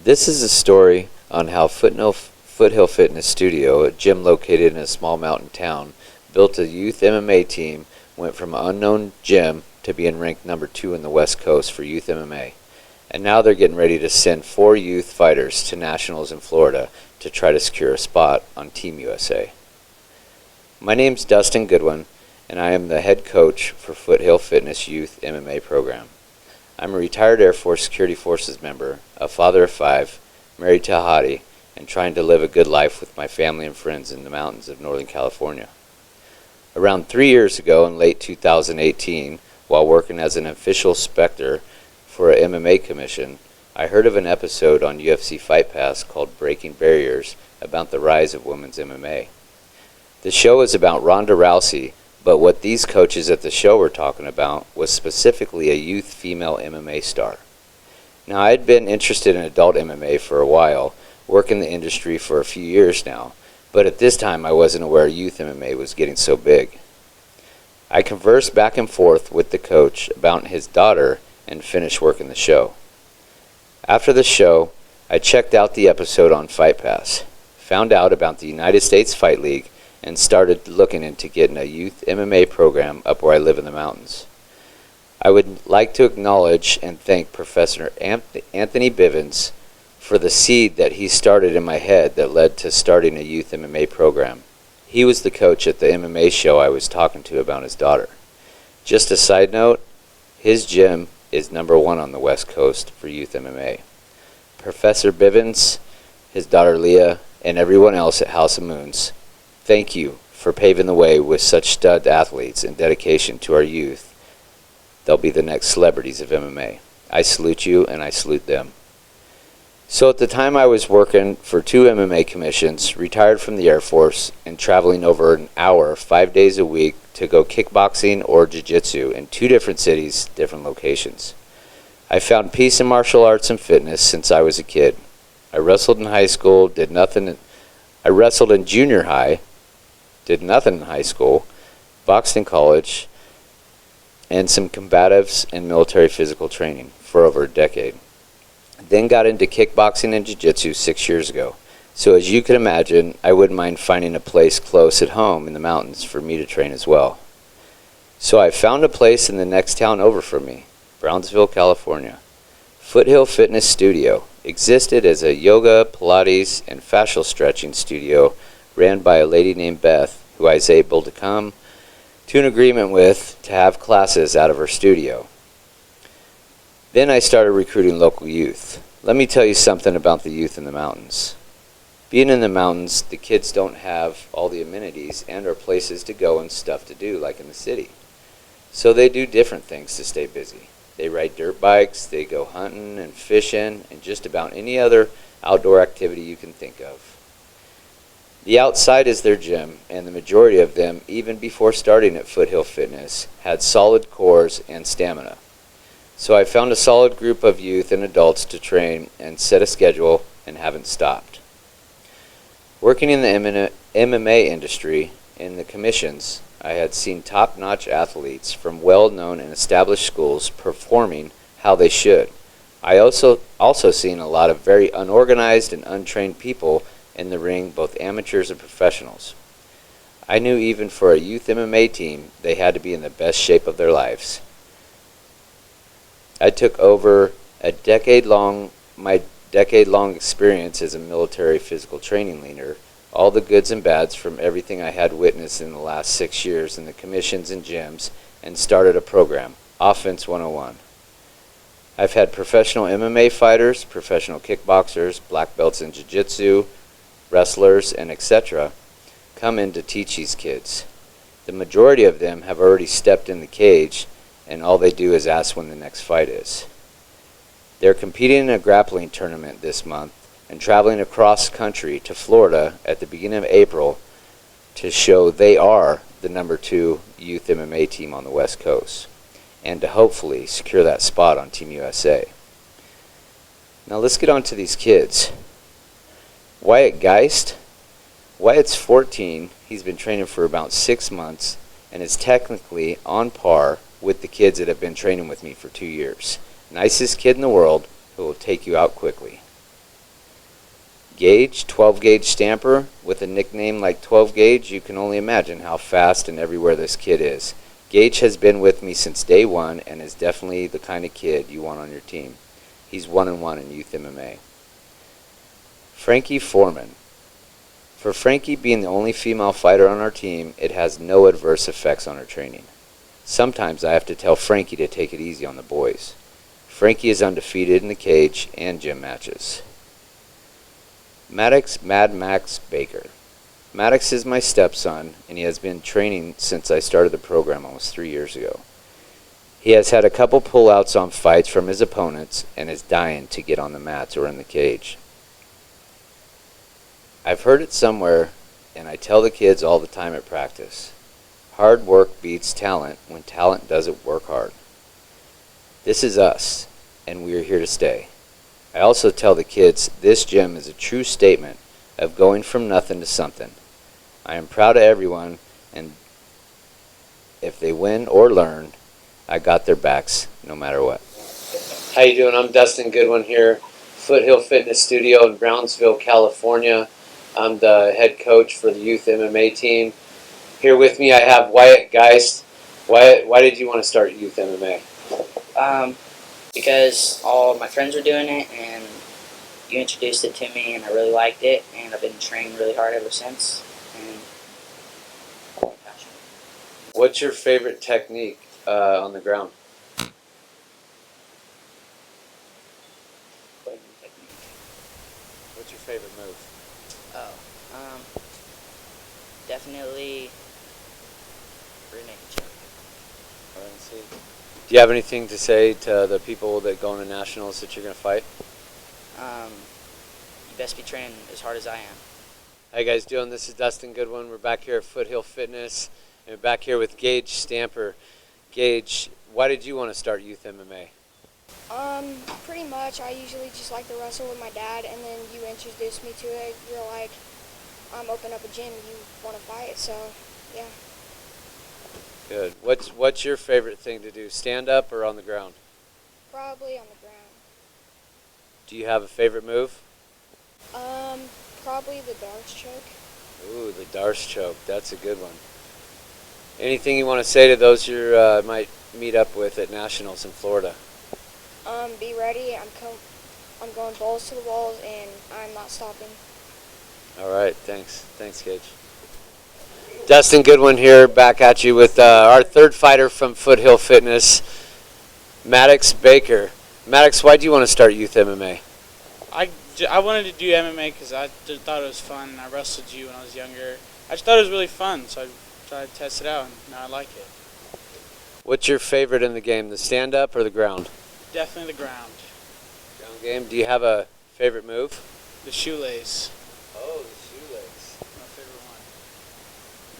This is a story on how Foothill Fitness Studio, a gym located in a small mountain town, built a youth MMA team, went from an unknown gym to being ranked number 2 in the West Coast for youth MMA. And now they're getting ready to send 4 youth fighters to nationals in Florida to try to secure a spot on Team USA. My name's Dustin Goodwin, and I am the head coach for Foothill Fitness Youth MMA program. I'm a retired Air Force Security Forces member, a father of 5, married to a hottie, and trying to live a good life with my family and friends in the mountains of Northern California. Around 3 years ago, in late 2018, while working as an official inspector for a MMA commission, I heard of an episode on UFC Fight Pass called Breaking Barriers about the rise of women's MMA. The show is about Rhonda Rousey, but what these coaches at the show were talking about was specifically a youth female MMA star. Now, I had been interested in adult MMA for a while, working the industry for a few years now, but at this time I wasn't aware youth MMA was getting so big. I conversed back and forth with the coach about his daughter and finished working the show. After the show, I checked out the episode on Fight Pass, found out about the United States Fight League, and started looking into getting a youth MMA program up where I live in the mountains. I would like to acknowledge and thank Professor Anthony Bivens for the seed that he started in my head that led to starting a youth MMA program. He was the coach at the MMA show I was talking to about his daughter. Just a side note, his gym is number 1 on the West Coast for youth MMA. Professor Bivens, his daughter Leah, and everyone else at House of Moons, thank you for paving the way with such stud athletes and dedication to our youth. They'll be the next celebrities of MMA. I salute you and I salute them. So at the time I was working for 2 MMA commissions, retired from the Air Force, and traveling over an hour 5 days a week to go kickboxing or jiu-jitsu in 2 different cities, different locations. I found peace in martial arts and fitness since I was a kid. I wrestled in high school, I wrestled in junior high, did nothing in high school, boxed in college, and some combatives and military physical training for over a decade. Then got into kickboxing and jiu-jitsu 6 years ago. So as you can imagine, I wouldn't mind finding a place close at home in the mountains for me to train as well. So I found a place in the next town over from me, Brownsville, California. Foothill Fitness Studio existed as a yoga, Pilates, and fascial stretching studio ran by a lady named Beth, who I was able to come to an agreement with to have classes out of her studio. Then I started recruiting local youth. Let me tell you something about the youth in the mountains. Being in the mountains, the kids don't have all the amenities and or places to go and stuff to do like in the city. So they do different things to stay busy. They ride dirt bikes, they go hunting and fishing, and just about any other outdoor activity you can think of. The outside is their gym, and the majority of them, even before starting at Foothill Fitness, had solid cores and stamina. So I found a solid group of youth and adults to train and set a schedule and haven't stopped. Working in the MMA industry, in the commissions, I had seen top-notch athletes from well-known and established schools performing how they should. I also seen a lot of very unorganized and untrained people in the ring, both amateurs and professionals. I knew even for a youth MMA team, they had to be in the best shape of their lives. I took over my decade-long experience as a military physical training leader, all the goods and bads from everything I had witnessed in the last 6 years in the commissions and gyms, and started a program, Offense 101. I've had professional MMA fighters, professional kickboxers, black belts in jiu-jitsu, wrestlers, and etc. come in to teach these kids. The majority of them have already stepped in the cage, and all they do is ask when the next fight is. They're competing in a grappling tournament this month and traveling across country to Florida at the beginning of April to show they are the number 2 youth MMA team on the West Coast, and to hopefully secure that spot on Team USA. Now let's get on to these kids. Wyatt Geist. Wyatt's 14. He's been training for about 6 months and is technically on par with the kids that have been training with me for 2 years. Nicest kid in the world who will take you out quickly. Gage, 12-gauge stamper, with a nickname like 12-gauge, you can only imagine how fast and everywhere this kid is. Gage has been with me since day one and is definitely the kind of kid you want on your team. He's 1-1 in youth MMA. Frankie Foreman. For Frankie being the only female fighter on our team, it has no adverse effects on her training. Sometimes I have to tell Frankie to take it easy on the boys. Frankie is undefeated in the cage and gym matches. Maddox Mad Max Baker. Maddox is my stepson, and he has been training since I started the program almost 3 years ago. He has had a couple pullouts on fights from his opponents and is dying to get on the mats or in the cage. I've heard it somewhere, and I tell the kids all the time at practice. Hard work beats talent when talent doesn't work hard. This is us, and we are here to stay. I also tell the kids this gym is a true statement of going from nothing to something. I am proud of everyone, and if they win or learn, I got their backs no matter what. How you doing? I'm Dustin Goodwin here, Foothill Fitness Studio in Brownsville, California. I'm the head coach for the youth MMA team. Here with me I have Wyatt Geist. Wyatt, why did you want to start youth MMA? Because all my friends were doing it, and you introduced it to me, and I really liked it, and I've been training really hard ever since. And What's your favorite technique on the ground? What's your favorite move? Definitely rear naked choke. Do you have anything to say to the people that go into nationals that you're going to fight? You best be training as hard as I am. How you guys doing? This is Dustin Goodwin. We're back here at Foothill Fitness, and we're back here with Gage Stamper. Gage, why did you want to start youth MMA? Pretty much. I usually just like to wrestle with my dad, and then you introduced me to it. You're like, open up a gym, you want to fight, so yeah. Good. What's your favorite thing to do? Stand up or on the ground? Probably on the ground. Do you have a favorite move? Probably the darts choke. Ooh, the darts choke. That's a good one. Anything you want to say to those you might meet up with at nationals in Florida? Be ready. I'm going balls to the walls, and I'm not stopping. All right. Thanks. Thanks, Gage. Dustin Goodwin here, back at you with our third fighter from Foothill Fitness, Maddox Baker. Maddox, why do you want to start youth MMA? I wanted to do MMA because I just thought it was fun, and I wrestled you when I was younger. I just thought it was really fun, so I tried to test it out, and now I like it. What's your favorite in the game, the stand-up or the ground? Definitely the ground. Ground game. Do you have a favorite move? The shoelace. Oh, the shoelace. My favorite one.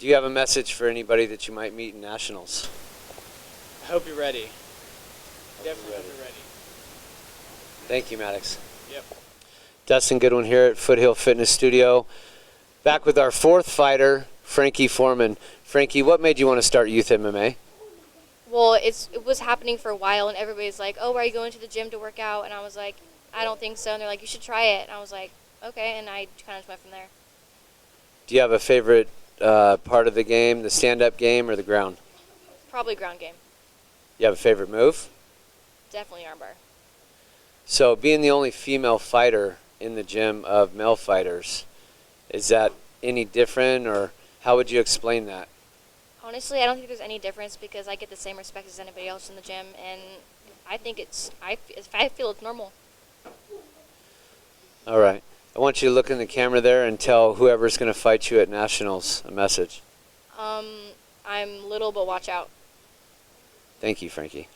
Do you have a message for anybody that you might meet in nationals? I hope you're ready. Definitely hope you're ready. Thank you, Maddox. Yep. Dustin Goodwin here at Foothill Fitness Studio. Back with our fourth fighter, Frankie Foreman. Frankie, what made you want to start youth MMA? Well, it was happening for a while, and everybody's like, oh, are you going to the gym to work out? And I was like, I don't think so. And they're like, you should try it. And I was like, okay, and I kind of went from there. Do you have a favorite part of the game, the stand-up game or the ground? Probably ground game. You have a favorite move? Definitely armbar. So being the only female fighter in the gym of male fighters, is that any different, or how would you explain that? Honestly, I don't think there's any difference because I get the same respect as anybody else in the gym, and I think I feel it's normal. All right. I want you to look in the camera there and tell whoever's going to fight you at nationals a message. I'm little, but watch out. Thank you, Frankie.